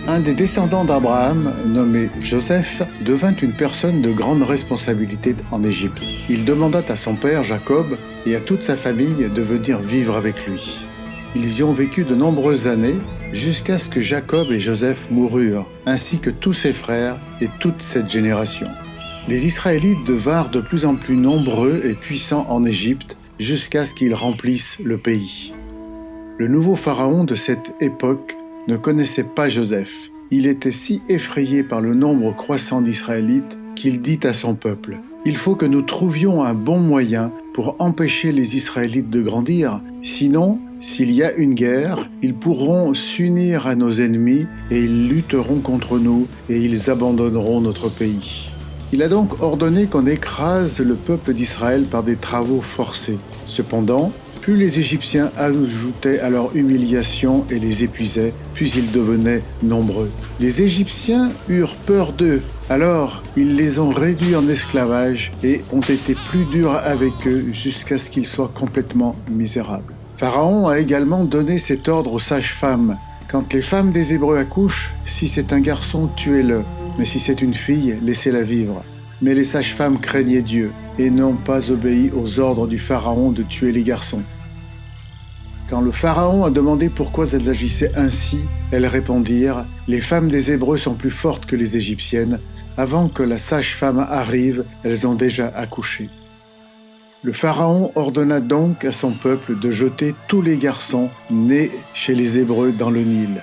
Un des descendants d'Abraham, nommé Joseph, devint une personne de grande responsabilité en Égypte. Il demanda à son père Jacob et à toute sa famille de venir vivre avec lui. Ils y ont vécu de nombreuses années jusqu'à ce que Jacob et Joseph moururent, ainsi que tous ses frères et toute cette génération. Les Israélites devinrent de plus en plus nombreux et puissants en Égypte jusqu'à ce qu'ils remplissent le pays. Le nouveau pharaon de cette époque ne connaissait pas Joseph. Il était si effrayé par le nombre croissant d'Israélites qu'il dit à son peuple : « Il faut que nous trouvions un bon moyen pour empêcher les Israélites de grandir. Sinon, s'il y a une guerre, ils pourront s'unir à nos ennemis et ils lutteront contre nous et ils abandonneront notre pays. » Il a donc ordonné qu'on écrase le peuple d'Israël par des travaux forcés. Cependant, plus les Égyptiens ajoutaient à leur humiliation et les épuisaient, plus ils devenaient nombreux. Les Égyptiens eurent peur d'eux, alors ils les ont réduits en esclavage et ont été plus durs avec eux jusqu'à ce qu'ils soient complètement misérables. Pharaon a également donné cet ordre aux sages-femmes. Quand les femmes des Hébreux accouchent, si c'est un garçon, tuez-le, mais si c'est une fille, laissez-la vivre. Mais les sages-femmes craignaient Dieu et n'ont pas obéi aux ordres du Pharaon de tuer les garçons. Quand le Pharaon a demandé pourquoi elles agissaient ainsi, elles répondirent : « Les femmes des Hébreux sont plus fortes que les Égyptiennes. Avant que la sage-femme arrive, elles ont déjà accouché. » Le Pharaon ordonna donc à son peuple de jeter tous les garçons nés chez les Hébreux dans le Nil.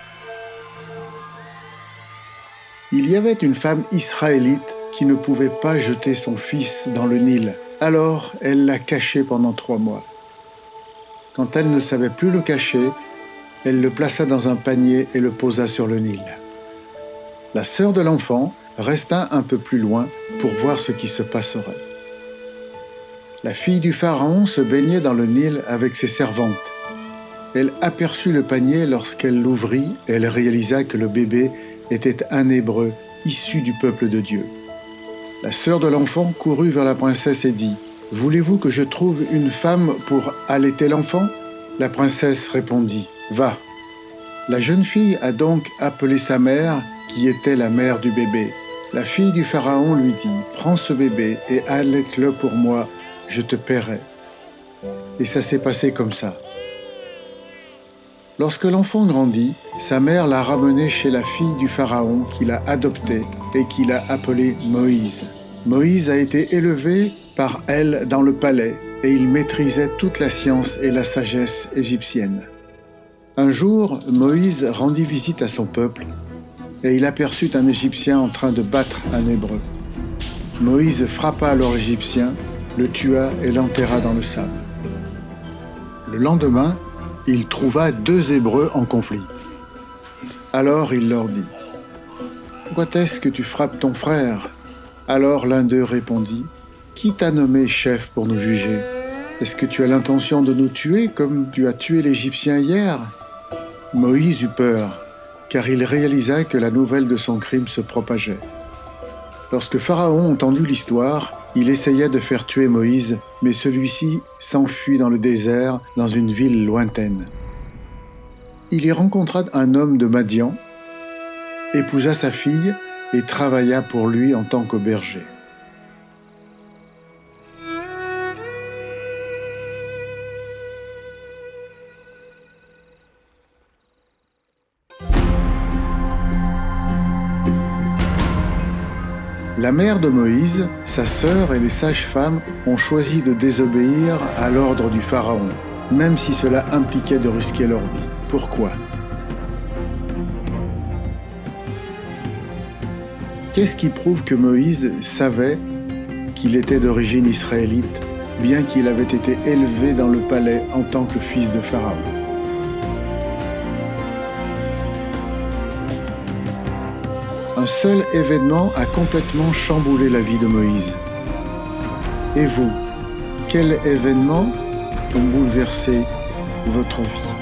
Il y avait une femme israélite qui ne pouvait pas jeter son fils dans le Nil. Alors, elle l'a caché pendant 3 mois. Quand elle ne savait plus le cacher, elle le plaça dans un panier et le posa sur le Nil. La sœur de l'enfant resta un peu plus loin pour voir ce qui se passerait. La fille du Pharaon se baignait dans le Nil avec ses servantes. Elle aperçut le panier lorsqu'elle l'ouvrit et elle réalisa que le bébé était un Hébreu issu du peuple de Dieu. La sœur de l'enfant courut vers la princesse et dit : « Voulez-vous que je trouve une femme pour allaiter l'enfant ?» La princesse répondit : « Va. » La jeune fille a donc appelé sa mère, qui était la mère du bébé. La fille du Pharaon lui dit : « Prends ce bébé et allaite-le pour moi, je te paierai. » Et ça s'est passé comme ça. Lorsque l'enfant grandit, sa mère l'a ramené chez la fille du Pharaon qui l'a adopté et qui l'a appelé Moïse. Moïse a été élevé par elle dans le palais et il maîtrisait toute la science et la sagesse égyptienne. Un jour, Moïse rendit visite à son peuple et il aperçut un Égyptien en train de battre un Hébreu. Moïse frappa alors l'Égyptien, le tua et l'enterra dans le sable. Le lendemain, il trouva 2 Hébreux en conflit. Alors il leur dit : « Pourquoi est-ce que tu frappes ton frère ?» Alors l'un d'eux répondit : « Qui t'a nommé chef pour nous juger ? Est-ce que tu as l'intention de nous tuer comme tu as tué l'Égyptien hier ?» Moïse eut peur, car il réalisa que la nouvelle de son crime se propageait. Lorsque Pharaon entendit l'histoire, il essaya de faire tuer Moïse, mais celui-ci s'enfuit dans le désert, dans une ville lointaine. Il y rencontra un homme de Madian, épousa sa fille et travailla pour lui en tant que berger. La mère de Moïse, sa sœur et les sages-femmes ont choisi de désobéir à l'ordre du Pharaon, même si cela impliquait de risquer leur vie. Pourquoi ? Qu'est-ce qui prouve que Moïse savait qu'il était d'origine israélite, bien qu'il avait été élevé dans le palais en tant que fils de Pharaon ? Un seul événement a complètement chamboulé la vie de Moïse. Et vous, quel événement a bouleversé votre vie ?